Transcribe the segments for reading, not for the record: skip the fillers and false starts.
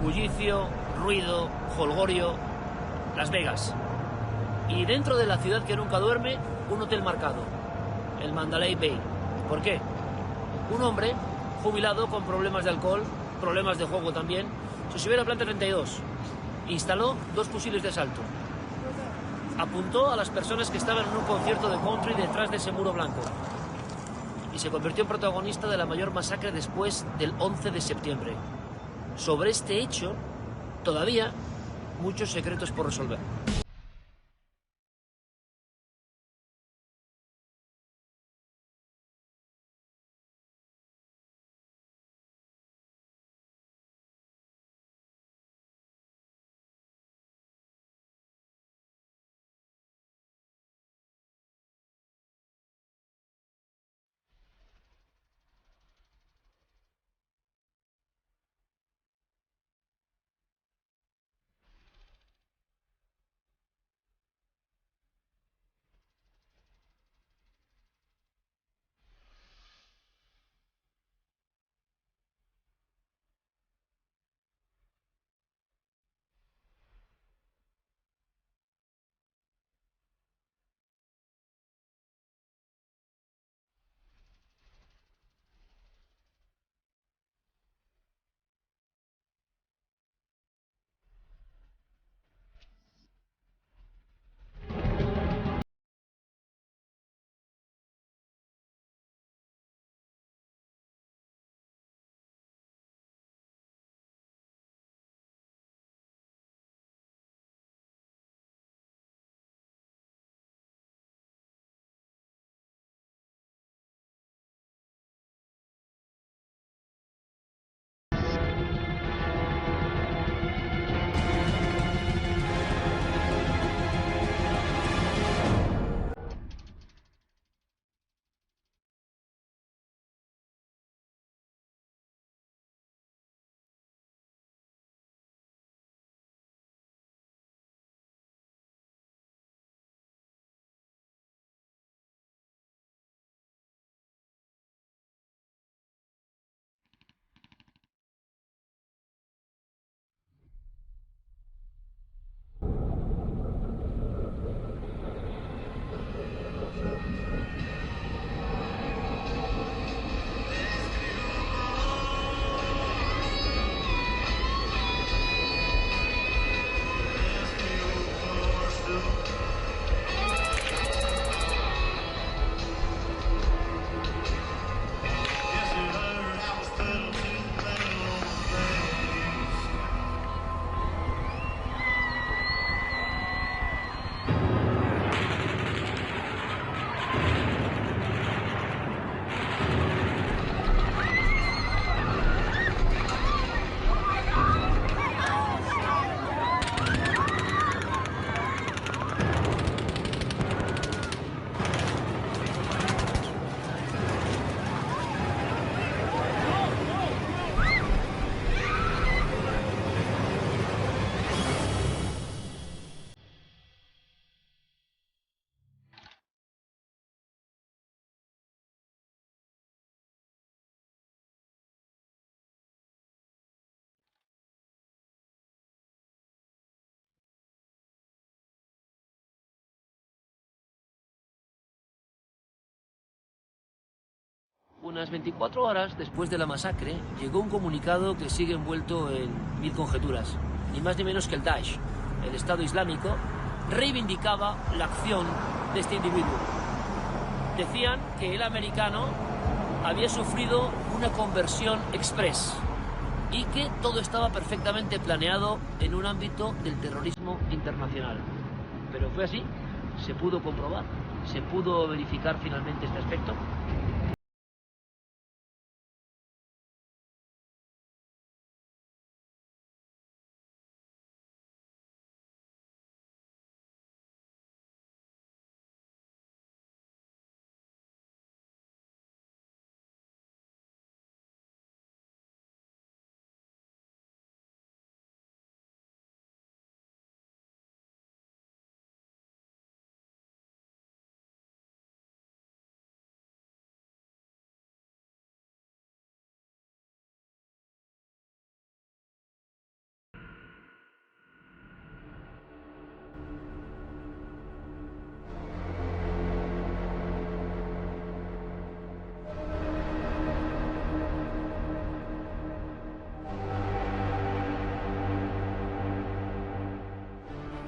bullicio, ruido, jolgorio, Las Vegas. Y dentro de la ciudad que nunca duerme, un hotel marcado, el Mandalay Bay. ¿Por qué? Un hombre jubilado con problemas de alcohol, problemas de juego también, se subió a la planta 32, instaló 2 fusiles de asalto, apuntó a las personas que estaban en un concierto de country detrás de ese muro blanco y se convirtió en protagonista de la mayor masacre después del 11 de septiembre. Sobre este hecho, todavía muchos secretos por resolver. Unas 24 horas después de la masacre, llegó un comunicado que sigue envuelto en 1000 conjeturas. Ni más ni menos que el Daesh, el Estado Islámico, reivindicaba la acción de este individuo. Decían que el americano había sufrido una conversión express y que todo estaba perfectamente planeado en un ámbito del terrorismo internacional. Pero fue así, se pudo comprobar, se pudo verificar finalmente este aspecto.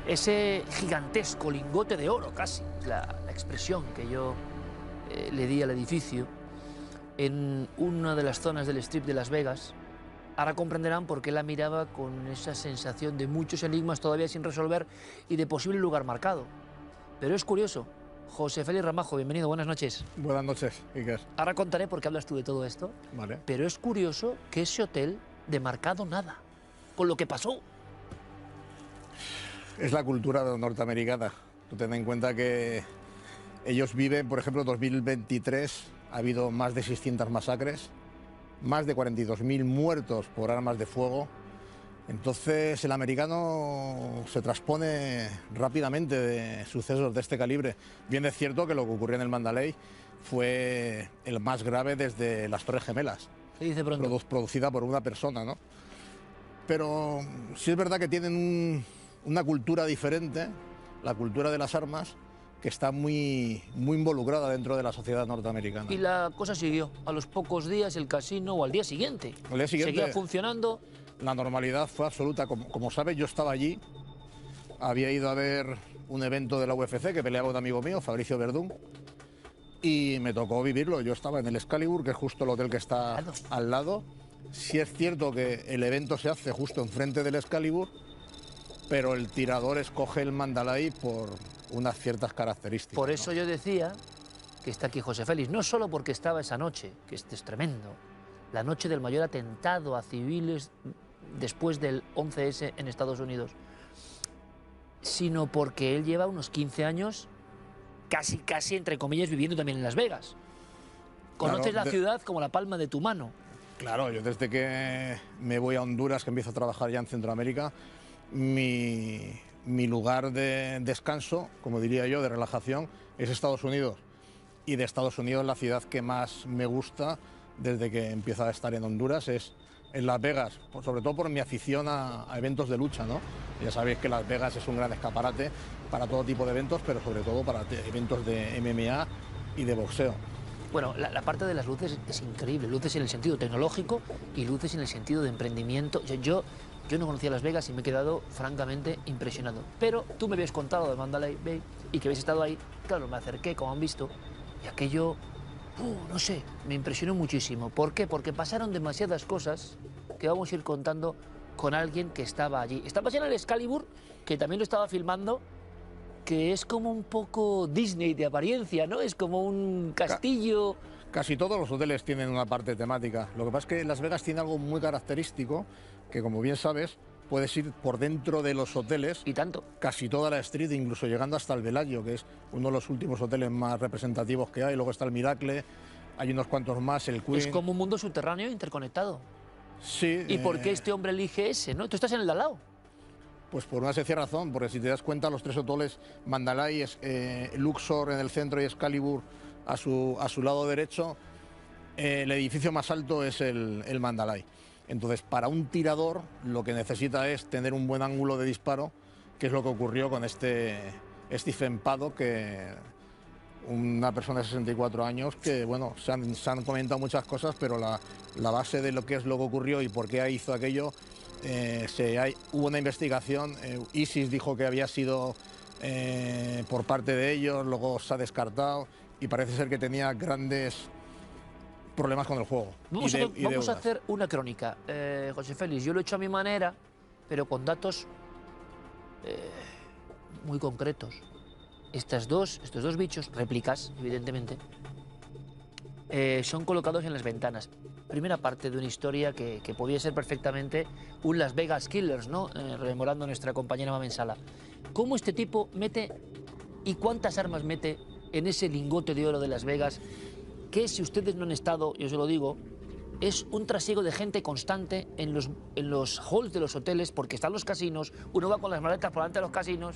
ese gigantesco lingote de oro, casi, la expresión que yo le di al edificio, en una de las zonas del Strip de Las Vegas. Ahora comprenderán por qué la miraba con esa sensación de muchos enigmas todavía sin resolver y de posible lugar marcado. Pero es curioso. José Félix Ramajo, bienvenido, buenas noches. Buenas noches, Iker. Ahora contaré por qué hablas tú de todo esto. Vale. Pero es curioso que ese hotel de marcado nada, con lo que pasó. Es la cultura norteamericana. Tú ten en cuenta que ellos viven, por ejemplo, en 2023 ha habido más de 600 masacres, más de 42.000 muertos por armas de fuego. Entonces el americano se transpone rápidamente de sucesos de este calibre. Bien es cierto que lo que ocurrió en el Mandalay fue el más grave desde las Torres Gemelas. ¿Qué dice pronto? Producida por una persona, ¿no? Pero sí es verdad que tienen una cultura diferente, la cultura de las armas, que está muy involucrada dentro de la sociedad norteamericana. Y la cosa siguió. A los pocos días el casino, o al día siguiente, seguía funcionando. La normalidad fue absoluta. Como sabes, yo estaba allí, había ido a ver un evento de la UFC que peleaba un amigo mío, Fabricio Verdún, y me tocó vivirlo. Yo estaba en el Excalibur, que es justo el hotel que está al lado. Sí es cierto que el evento se hace justo enfrente del Excalibur, pero el tirador escoge el Mandalay por unas ciertas características. Por eso yo decía que está aquí José Félix, no solo porque estaba esa noche, que esto es tremendo, la noche del mayor atentado a civiles después del 11S en Estados Unidos, sino porque él lleva unos 15 años casi entre comillas viviendo también en Las Vegas. Conoces la ciudad como la palma de tu mano. Claro, yo desde que me voy a Honduras, que empiezo a trabajar ya en Centroamérica, mi lugar de descanso, como diría yo, de relajación, es Estados Unidos. Y de Estados Unidos la ciudad que más me gusta desde que empiezo a estar en Honduras es en Las Vegas, sobre todo por mi afición a eventos de lucha, ¿no? Ya sabéis que Las Vegas es un gran escaparate para todo tipo de eventos, pero sobre todo para eventos de MMA y de boxeo. Bueno, la parte de las luces es increíble, luces en el sentido tecnológico y luces en el sentido de emprendimiento. Yo no conocía Las Vegas y me he quedado francamente impresionado. Pero tú me habías contado de Mandalay Bay y que habéis estado ahí. Claro, me acerqué, como han visto, y aquello, no sé, me impresionó muchísimo. ¿Por qué? Porque pasaron demasiadas cosas que vamos a ir contando con alguien que estaba allí. Estabas en el Excalibur, que también lo estaba filmando, que es como un poco Disney de apariencia, ¿no? Es como un castillo. Casi todos los hoteles tienen una parte temática. Lo que pasa es que Las Vegas tiene algo muy característico, que como bien sabes, puedes ir por dentro de los hoteles. Y tanto. Casi toda la street, incluso llegando hasta el Bellagio, que es uno de los últimos hoteles más representativos que hay. Luego está el Miracle, hay unos cuantos más, el Queen. Es como un mundo subterráneo interconectado. Sí. ¿Y por qué este hombre elige ese, no? Tú estás en el de al lado. Pues por una sencilla razón, porque si te das cuenta, los tres hoteles, Mandalay, Luxor en el centro y Excalibur a su lado derecho, el edificio más alto es el Mandalay. Entonces, para un tirador, lo que necesita es tener un buen ángulo de disparo, que es lo que ocurrió con Stephen Paddock, una persona de 64 años, que bueno, se han comentado muchas cosas, pero la base de lo que ocurrió y por qué hizo aquello, hubo una investigación. ISIS dijo que había sido por parte de ellos, luego se ha descartado y parece ser que tenía grandes problemas con el juego. Vamos a hacer una crónica, José Félix. Yo lo he hecho a mi manera, pero con datos muy concretos. Estos dos bichos, réplicas, evidentemente, son colocados en las ventanas. Primera parte de una historia que podía ser perfectamente un Las Vegas Killers, ¿no? Rememorando a nuestra compañera Mamen Sala. ¿Cómo este tipo mete y cuántas armas mete en ese lingote de oro de Las Vegas? Que si ustedes no han estado, yo se lo digo, es un trasiego de gente constante en los halls de los hoteles, porque están los casinos, uno va con las maletas por delante de los casinos,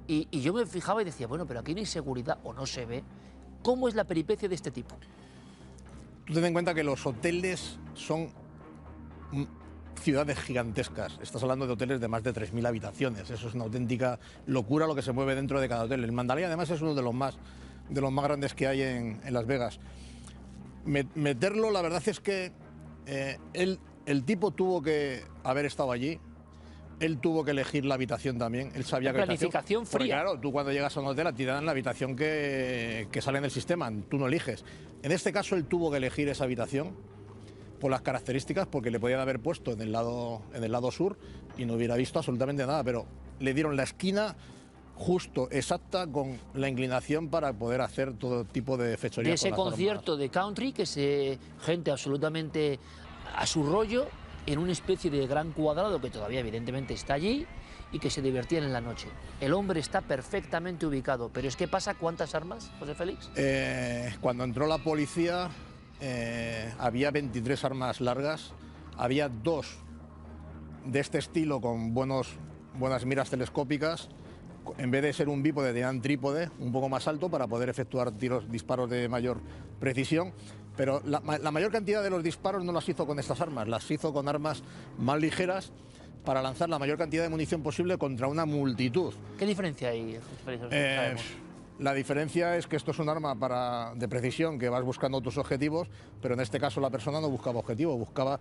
y yo me fijaba y decía, bueno, pero aquí no hay seguridad o no se ve. ¿Cómo es la peripecia de este tipo? Tú ten en cuenta que los hoteles son ciudades gigantescas. Estás hablando de hoteles de más de 3.000 habitaciones. Eso es una auténtica locura lo que se mueve dentro de cada hotel. El Mandalay además es uno de los más grandes que hay en Las Vegas. Meterlo, la verdad es que el tipo tuvo que haber estado allí, Él tuvo que elegir la habitación también. Él sabía que planificación porque, fría. claro, tú cuando llegas a un hotel a ti te dan la habitación que sale en el sistema, tú no eliges. En este caso él tuvo que elegir esa habitación por las características, porque le podían haber puesto en el lado sur y no hubiera visto absolutamente nada, pero le dieron la esquina justo, exacta, con la inclinación para poder hacer todo tipo de fechorías. De ese concierto de country, que se gente absolutamente a su rollo, en una especie de gran cuadrado que todavía evidentemente está allí y que se divertían en la noche. El hombre está perfectamente ubicado, pero es que pasa, ¿cuántas armas, José Félix? Cuando entró la policía había 23 armas largas, había 2 de este estilo con buenas miras telescópicas. En vez de ser un bípode, tenían trípode un poco más alto para poder efectuar disparos de mayor precisión. Pero la mayor cantidad de los disparos no las hizo con estas armas, las hizo con armas más ligeras para lanzar la mayor cantidad de munición posible contra una multitud. ¿Qué diferencia hay, José Félix? La diferencia es que esto es un arma de precisión, que vas buscando tus objetivos, pero en este caso la persona no buscaba objetivos, buscaba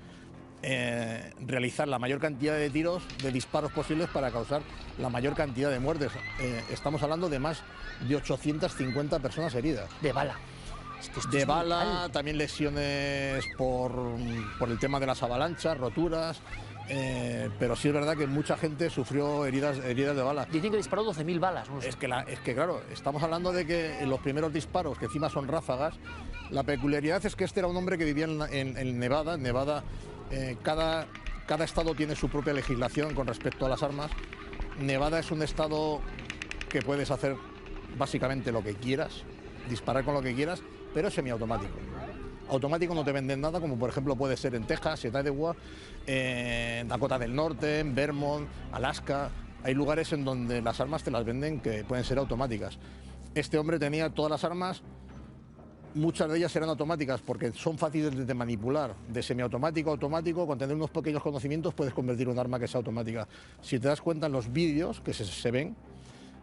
realizar la mayor cantidad de tiros, de disparos posibles para causar la mayor cantidad de muertes. Estamos hablando de más de 850 personas heridas. De bala. De bala, también lesiones por el tema de las avalanchas, roturas. Pero sí es verdad que mucha gente sufrió heridas de bala. Dicen que disparó 12.000 balas. No sé. Es que claro, estamos hablando de que en los primeros disparos, que encima son ráfagas, la peculiaridad es que este era un hombre que vivía en Nevada. En Nevada cada estado tiene su propia legislación con respecto a las armas. Nevada es un estado que puedes hacer básicamente lo que quieras, disparar con lo que quieras, pero es semiautomático. Automático no te venden nada, como por ejemplo puede ser en Texas, en Iowa, en Dakota del Norte, en Vermont, Alaska. Hay lugares en donde las armas te las venden que pueden ser automáticas. Este hombre tenía todas las armas, muchas de ellas eran automáticas porque son fáciles de manipular. De semiautomático a automático, con tener unos pequeños conocimientos puedes convertir un arma que sea automática. Si te das cuenta en los vídeos que se ven,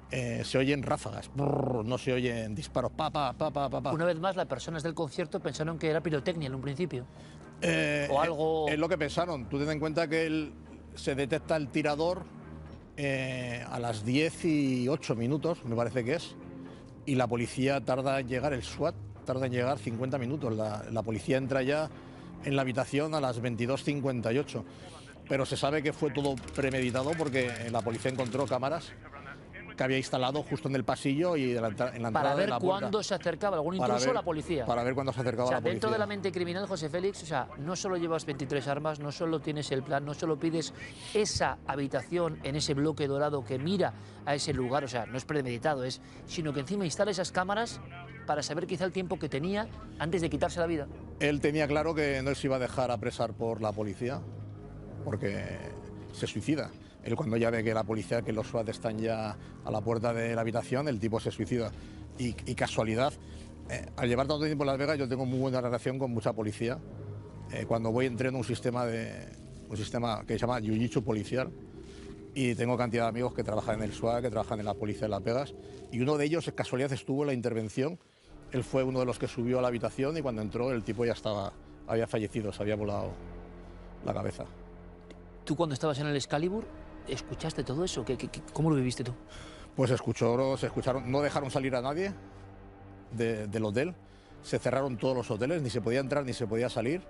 se oyen ráfagas, no se oyen disparos, pa. Una vez más, las personas del concierto pensaron que era pirotecnia en un principio. O algo... Es lo que pensaron. Tú ten en cuenta que se detecta el tirador a las 10:08 minutos, me parece que es, y la policía tarda en llegar, el SWAT tarda en llegar 50 minutos. La policía entra ya en la habitación a las 22:58. Pero se sabe que fue todo premeditado porque la policía encontró cámaras que había instalado justo en el pasillo y en la entrada de la puerta. Para ver cuándo se acercaba algún intruso a la policía. Para ver cuándo se acercaba la policía. Dentro de la mente criminal, José Félix, no solo llevas 23 armas, no solo tienes el plan, no solo pides esa habitación en ese bloque dorado que mira a ese lugar, no es premeditado, sino que encima instala esas cámaras para saber quizá el tiempo que tenía antes de quitarse la vida. Él tenía claro que no se iba a dejar apresar por la policía, porque se suicida. Él cuando ya ve que la policía, que los SWAT están ya a la puerta de la habitación, el tipo se suicida. Y casualidad, al llevar tanto tiempo en Las Vegas yo tengo muy buena relación con mucha policía. Cuando voy entreno un sistema que se llama Jiu-Jitsu policial y tengo cantidad de amigos que trabajan en el SWAT, que trabajan en la policía de Las Vegas, y uno de ellos, casualidad, estuvo en la intervención. Él fue uno de los que subió a la habitación y cuando entró el tipo ya había fallecido, se había volado la cabeza. ¿Tú cuando estabas en el Excalibur escuchaste todo eso? ¿Cómo lo viviste tú? Pues se escucharon, no dejaron salir a nadie del hotel, se cerraron todos los hoteles, ni se podía entrar ni se podía salir,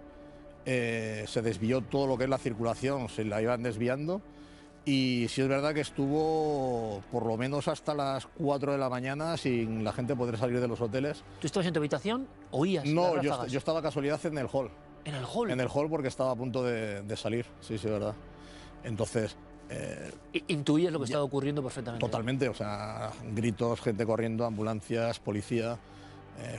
se desvió todo lo que es la circulación, se la iban desviando y sí es verdad que estuvo por lo menos hasta las 4 de la mañana sin la gente poder salir de los hoteles. ¿Tú estabas en tu habitación? ¿Oías No, las ráfagas? yo estaba casualidad en el hall. ¿En el hall? En el hall porque estaba a punto de salir, sí, es verdad. Entonces... ¿Intuyes lo que estaba ocurriendo perfectamente? Totalmente, gritos, gente corriendo, ambulancias, policía,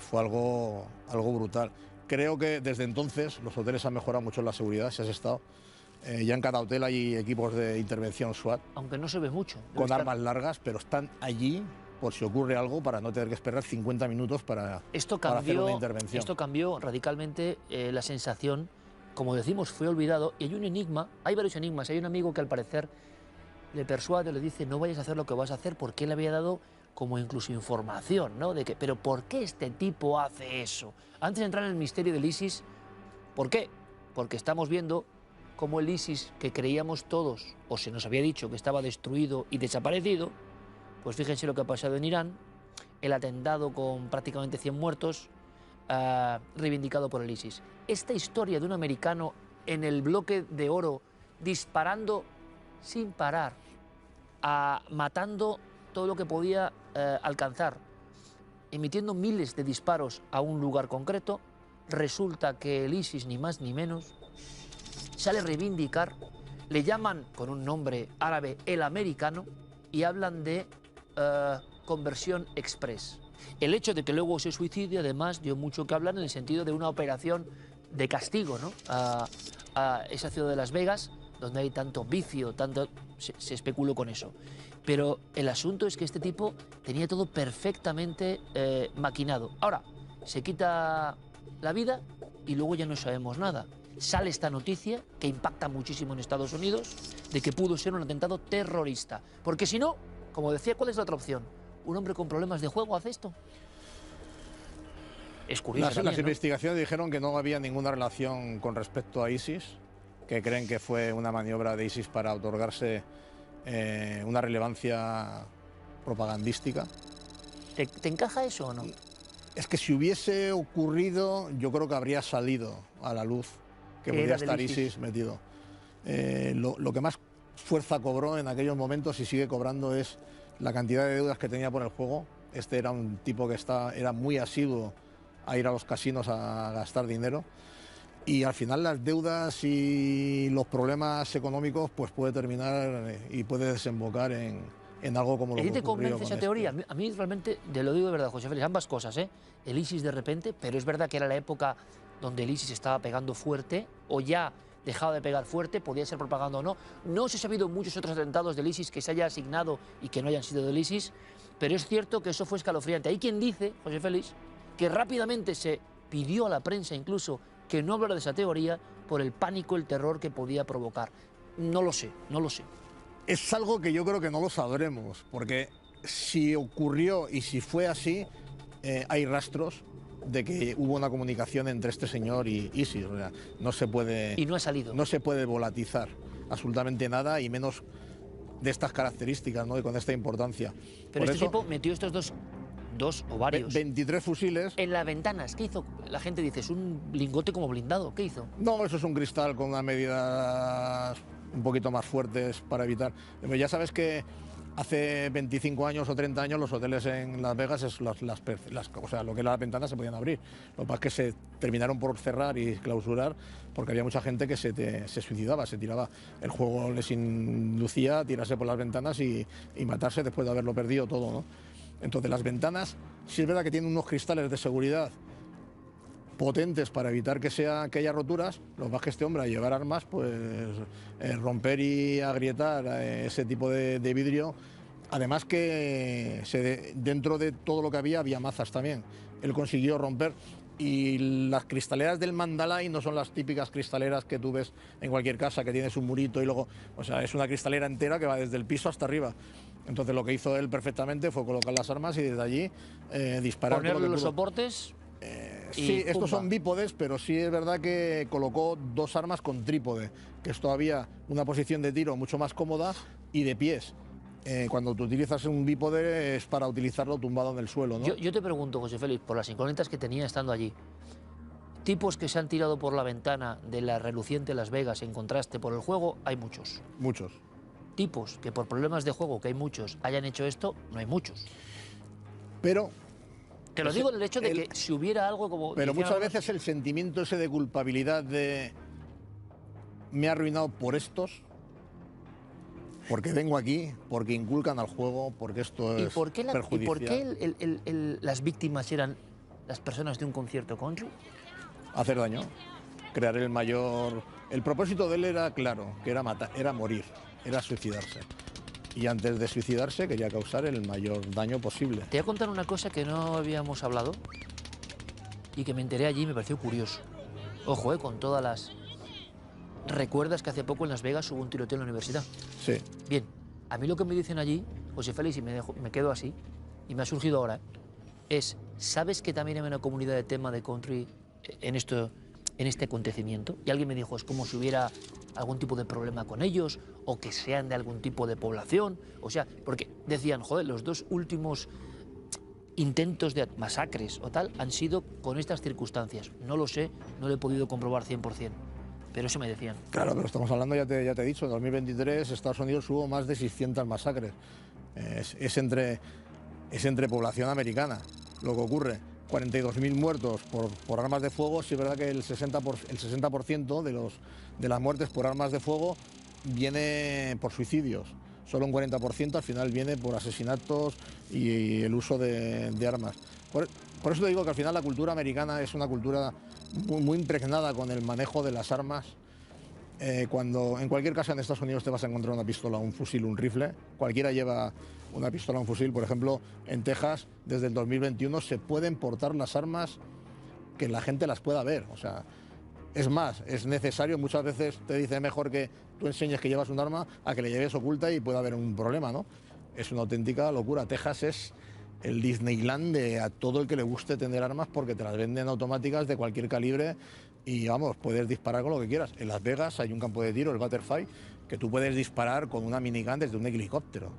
fue algo brutal. Creo que desde entonces los hoteles han mejorado mucho la seguridad, si has estado. Ya en cada hotel hay equipos de intervención SWAT. Aunque no se ve mucho. Con armas largas, pero están allí por si ocurre algo para no tener que esperar 50 minutos para hacer una intervención. Esto cambió radicalmente la sensación. Como decimos, fue olvidado y hay un enigma, hay varios enigmas. Hay un amigo que al parecer le persuade, le dice no vayas a hacer lo que vas a hacer porque él había dado como incluso información, ¿no? Pero ¿por qué este tipo hace eso? Antes de entrar en el misterio del ISIS, ¿por qué? Porque estamos viendo cómo el ISIS, que creíamos todos, o se nos había dicho que estaba destruido y desaparecido, pues fíjense lo que ha pasado en Irán, el atentado con prácticamente 100 muertos, reivindicado por el ISIS. Esta historia de un americano en el bloque de oro disparando sin parar, matando todo lo que podía alcanzar, emitiendo miles de disparos a un lugar concreto, resulta que el ISIS, ni más ni menos, sale a reivindicar, le llaman con un nombre árabe el americano y hablan de conversión express. El hecho de que luego se suicide, además, dio mucho que hablar en el sentido de una operación de castigo, ¿no? A esa ciudad de Las Vegas, donde hay tanto vicio, se especuló con eso. Pero el asunto es que este tipo tenía todo perfectamente maquinado. Ahora, se quita la vida y luego ya no sabemos nada. Sale esta noticia, que impacta muchísimo en Estados Unidos, de que pudo ser un atentado terrorista. Porque si no, como decía, ¿cuál es la otra opción? ¿Un hombre con problemas de juego hace esto? Es curioso también, Las ¿no? investigaciones dijeron que no había ninguna relación con respecto a ISIS, que creen que fue una maniobra de ISIS para otorgarse una relevancia propagandística. ¿Te encaja eso o no? Es que si hubiese ocurrido, yo creo que habría salido a la luz que podría estar ISIS metido. Lo que más fuerza cobró en aquellos momentos y sigue cobrando es la cantidad de deudas que tenía por el juego. Este era un tipo que era muy asiduo a ir a los casinos a gastar dinero. Y al final las deudas y los problemas económicos pues puede terminar y puede desembocar en algo como lo que ocurrió. ¿Y te convence esa con teoría? A mí realmente, te lo digo de verdad, José Félix, ambas cosas, ¿eh? El ISIS de repente, pero es verdad que era la época donde el ISIS estaba pegando fuerte, o ya dejaba de pegar fuerte, podía ser propaganda o no. No se ha sabido muchos otros atentados del ISIS que se haya asignado y que no hayan sido del ISIS, pero es cierto que eso fue escalofriante. Hay quien dice, José Félix, que rápidamente se pidió a la prensa incluso que no hablara de esa teoría por el pánico, el terror que podía provocar. No lo sé, no lo sé. Es algo que yo creo que no lo sabremos, porque si ocurrió y si fue así, hay rastros de que hubo una comunicación entre este señor y ISIS. O sea, no se puede... Y no ha salido. No se puede volatizar absolutamente nada, y menos de estas características, ¿no? Y con esta importancia. Pero este tipo metió estos dos o varios. 23 fusiles. En las ventanas, ¿qué hizo? La gente dice, es un lingote como blindado, ¿qué hizo? No, eso es un cristal con unas medidas un poquito más fuertes para evitar. Pero ya sabes que hace 25 años o 30 años los hoteles en Las Vegas, o sea, lo que las ventanas se podían abrir. Lo que pasa es que se terminaron por cerrar y clausurar porque había mucha gente que se suicidaba, se tiraba. El juego les inducía a tirarse por las ventanas y matarse después de haberlo perdido todo, ¿no? Entonces las ventanas, sí es verdad que tienen unos cristales de seguridad potentes para evitar que haya roturas. Lo que pasa es que este hombre, al llevar armas, pues romper y agrietar ese tipo de vidrio. Además que dentro de todo lo que había mazas también. Él consiguió romper. Y las cristaleras del Mandalay no son las típicas cristaleras que tú ves en cualquier casa, que tienes un murito y luego... O sea, es una cristalera entera que va desde el piso hasta arriba. Entonces lo que hizo él perfectamente fue colocar las armas y desde allí disparar. Ponerle los soportes. Sí, estos son bípodes, pero sí es verdad que colocó dos armas con trípode, que es todavía una posición de tiro mucho más cómoda y de pies. Cuando tú utilizas un bípode es para utilizarlo tumbado en el suelo, ¿no? Yo te pregunto, José Félix, por las incógnitas que tenía estando allí, tipos que se han tirado por la ventana de la reluciente Las Vegas en contraste por el juego, hay muchos. Muchos. Tipos que por problemas de juego, que hay muchos, hayan hecho esto, no hay muchos. Pero... Te lo digo en el hecho de que si hubiera algo como... Pero muchas veces el sentimiento ese de culpabilidad de... Me ha arruinado por estos, porque vengo aquí, porque inculcan al juego, porque esto es perjudicial. ¿Y por qué las víctimas eran las personas de un concierto country? Hacer daño, crear el mayor... El propósito de él era claro, que era matar, era morir, era suicidarse. Y antes de suicidarse quería causar el mayor daño posible. Te voy a contar una cosa que no habíamos hablado y que me enteré allí y me pareció curioso. Ojo, con todas las... ¿Recuerdas que hace poco en Las Vegas hubo un tiroteo en la universidad? Sí. Bien, a mí lo que me dicen allí, José Félix, y me quedo así, y me ha surgido ahora, es, ¿sabes que también hay una comunidad de tema de country en este acontecimiento? Y alguien me dijo, es como si hubiera algún tipo de problema con ellos o que sean de algún tipo de población. O sea, porque decían, joder, los 2 últimos intentos de masacres o tal han sido con estas circunstancias. No lo sé, no lo he podido comprobar 100%, pero eso me decían. Claro, pero estamos hablando, ya te he dicho, en 2023 Estados Unidos hubo más de 600 masacres. Es entre población americana lo que ocurre. 42.000 muertos por armas de fuego. Sí es verdad que el 60% de las muertes por armas de fuego viene por suicidios. Solo un 40% al final viene por asesinatos y el uso de armas. Por eso te digo que al final la cultura americana es una cultura muy impregnada con el manejo de las armas. Cuando en cualquier casa en Estados Unidos te vas a encontrar una pistola, un fusil, un rifle. Cualquiera lleva una pistola, un fusil. Por ejemplo, en Texas, desde el 2021 se pueden portar las armas que la gente las pueda ver. O sea, es más, es necesario, muchas veces te dice mejor que tú enseñes que llevas un arma a que le lleves oculta y pueda haber un problema, ¿no? Es una auténtica locura. Texas es el Disneyland de a todo el que le guste tener armas porque te las venden automáticas de cualquier calibre y vamos, puedes disparar con lo que quieras. En Las Vegas hay un campo de tiro, el Butterfly, que tú puedes disparar con una minigun desde un helicóptero.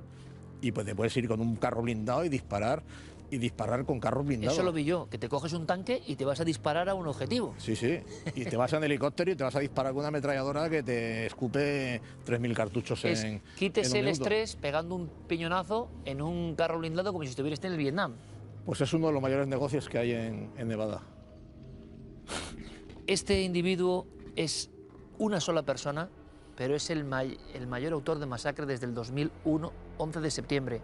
Y pues te puedes ir con un carro blindado y disparar con carros blindados. Eso lo vi yo, que te coges un tanque y te vas a disparar a un objetivo. Sí, sí. Y te vas en helicóptero y te vas a disparar con una ametralladora que te escupe 3.000 cartuchos en quítese en un el minuto. estrés pegando un piñonazo en un carro blindado como si estuvieras en el Vietnam. Pues es uno de los mayores negocios que hay en Nevada. Este individuo es una sola persona, pero es el mayor autor de masacre desde el 2001, 11 de septiembre.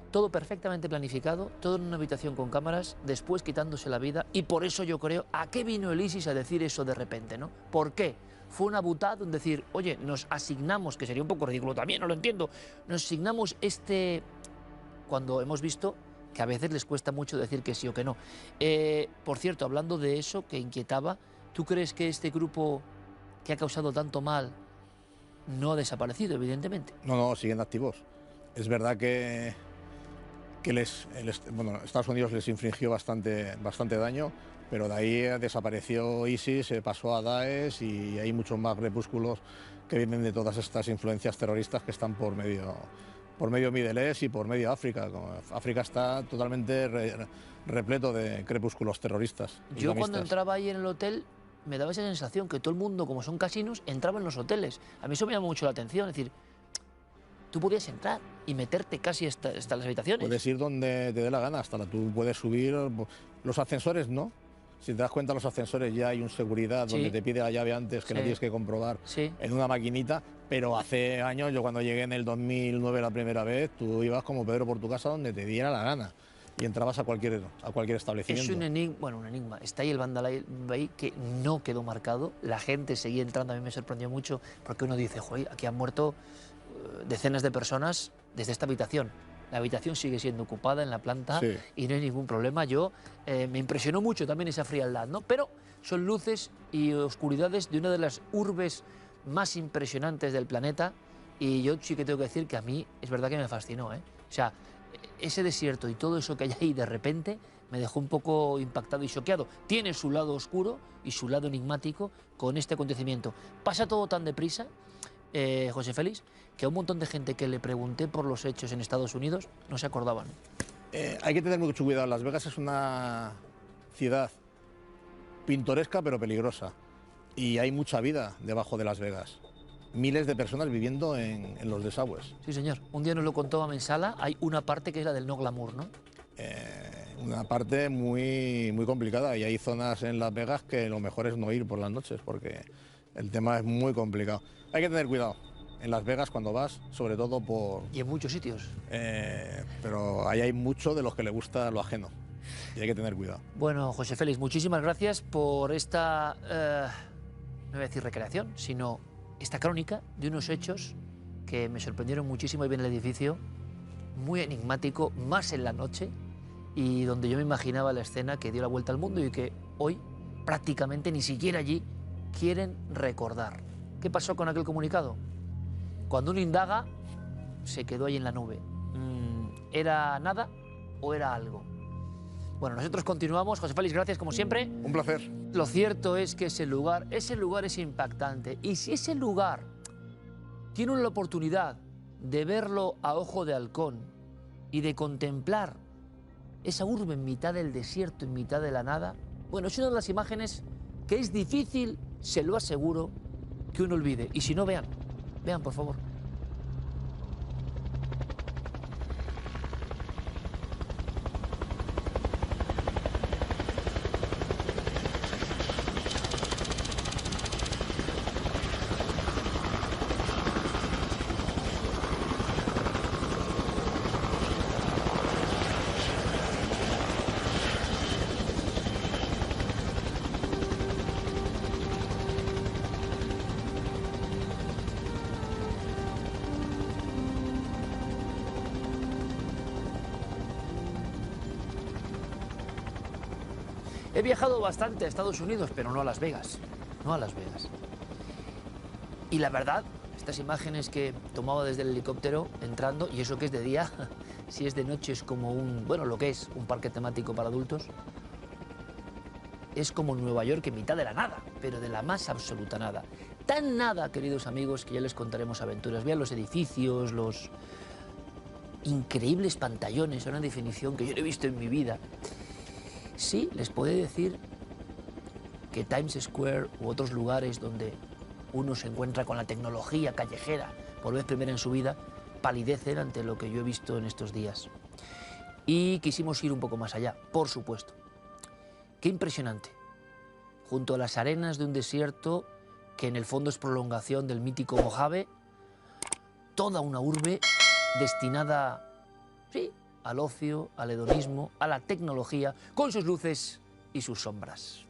Todo perfectamente planificado, todo en una habitación con cámaras, después quitándose la vida, y por eso yo creo, ¿a qué vino el ISIS a decir eso de repente, no? ¿Por qué? Fue una butada en decir, oye, nos asignamos, que sería un poco ridículo también, no lo entiendo, nos asignamos cuando hemos visto que a veces les cuesta mucho decir que sí o que no. Por cierto, hablando de eso que inquietaba, ¿tú crees que este grupo que ha causado tanto mal no ha desaparecido, evidentemente? No, siguen activos. Es verdad que Estados Unidos les infringió bastante daño, pero de ahí desapareció ISIS, se pasó a Daesh y hay muchos más grupúsculos que vienen de todas estas influencias terroristas que están por medio Middle East y por medio África. África está totalmente repleto de crepúsculos terroristas. Yo cuando entraba ahí en el hotel me daba esa sensación que todo el mundo, como son casinos, entraba en los hoteles. A mí eso me llamó mucho la atención, es decir, tú podías entrar y meterte casi hasta las habitaciones. Puedes ir donde te dé la gana, tú puedes subir. Los ascensores no. Si te das cuenta, los ascensores ya hay un seguridad donde te pide la llave antes, que no tienes que comprobar en una maquinita. Pero hace años, yo cuando llegué en el 2009 la primera vez, tú ibas como Pedro por tu casa donde te diera la gana y entrabas a cualquier establecimiento. Es un enigma. Está ahí el Mandalay Bay que no quedó marcado. La gente seguía entrando, a mí me sorprendió mucho porque uno dice, joder, aquí han muerto decenas de personas desde esta habitación. La habitación sigue siendo ocupada en la planta y no hay ningún problema. Me impresionó mucho también esa frialdad, ¿no? Pero son luces y oscuridades de una de las urbes más impresionantes del planeta y yo sí que tengo que decir que a mí es verdad que me fascinó, ¿eh? O sea, ese desierto y todo eso que hay ahí de repente me dejó un poco impactado y choqueado. Tiene su lado oscuro y su lado enigmático con este acontecimiento. Pasa todo tan deprisa, José Félix, que a un montón de gente que le pregunté por los hechos en Estados Unidos no se acordaban. Hay que tener mucho cuidado. Las Vegas es una ciudad pintoresca pero peligrosa y hay mucha vida debajo de Las Vegas. Miles de personas viviendo en los desagües. Sí, señor. Un día nos lo contó Amensala, hay una parte que es la del no glamour, ¿no? Una parte muy complicada y hay zonas en Las Vegas que lo mejor es no ir por las noches porque el tema es muy complicado. Hay que tener cuidado en Las Vegas cuando vas, sobre todo por... Y en muchos sitios. Pero ahí hay mucho de los que le gusta lo ajeno y hay que tener cuidado. Bueno, José Félix, muchísimas gracias por esta, no voy a decir recreación, sino esta crónica de unos hechos que me sorprendieron muchísimo. Ahí viene el edificio, muy enigmático, más en la noche, y donde yo me imaginaba la escena que dio la vuelta al mundo y que hoy prácticamente ni siquiera allí quieren recordar. ¿Qué pasó con aquel comunicado? Cuando uno indaga, se quedó ahí en la nube. ¿Era nada o era algo? Bueno, nosotros continuamos. José Félix, gracias como siempre. Un placer. Lo cierto es que ese lugar es impactante. Y si ese lugar tiene la oportunidad de verlo a ojo de halcón y de contemplar esa urbe en mitad del desierto, en mitad de la nada, bueno, es una de las imágenes que es difícil, se lo aseguro, que uno olvide. Y si no, vean, por favor. He viajado bastante a Estados Unidos, pero no a Las Vegas. No a Las Vegas. Y la verdad, estas imágenes que tomaba desde el helicóptero entrando, y eso que es de día, si es de noche es como lo que es un parque temático para adultos, es como Nueva York en mitad de la nada, pero de la más absoluta nada. Tan nada, queridos amigos, que ya les contaremos aventuras. Vean los edificios, los increíbles pantallones, una definición que yo no he visto en mi vida. Sí, les puedo decir que Times Square u otros lugares donde uno se encuentra con la tecnología callejera por vez primera en su vida, palidecen ante lo que yo he visto en estos días. Y quisimos ir un poco más allá, por supuesto. Qué impresionante. Junto a las arenas de un desierto que en el fondo es prolongación del mítico Mojave, toda una urbe destinada, sí, al ocio, al hedonismo, a la tecnología, con sus luces y sus sombras.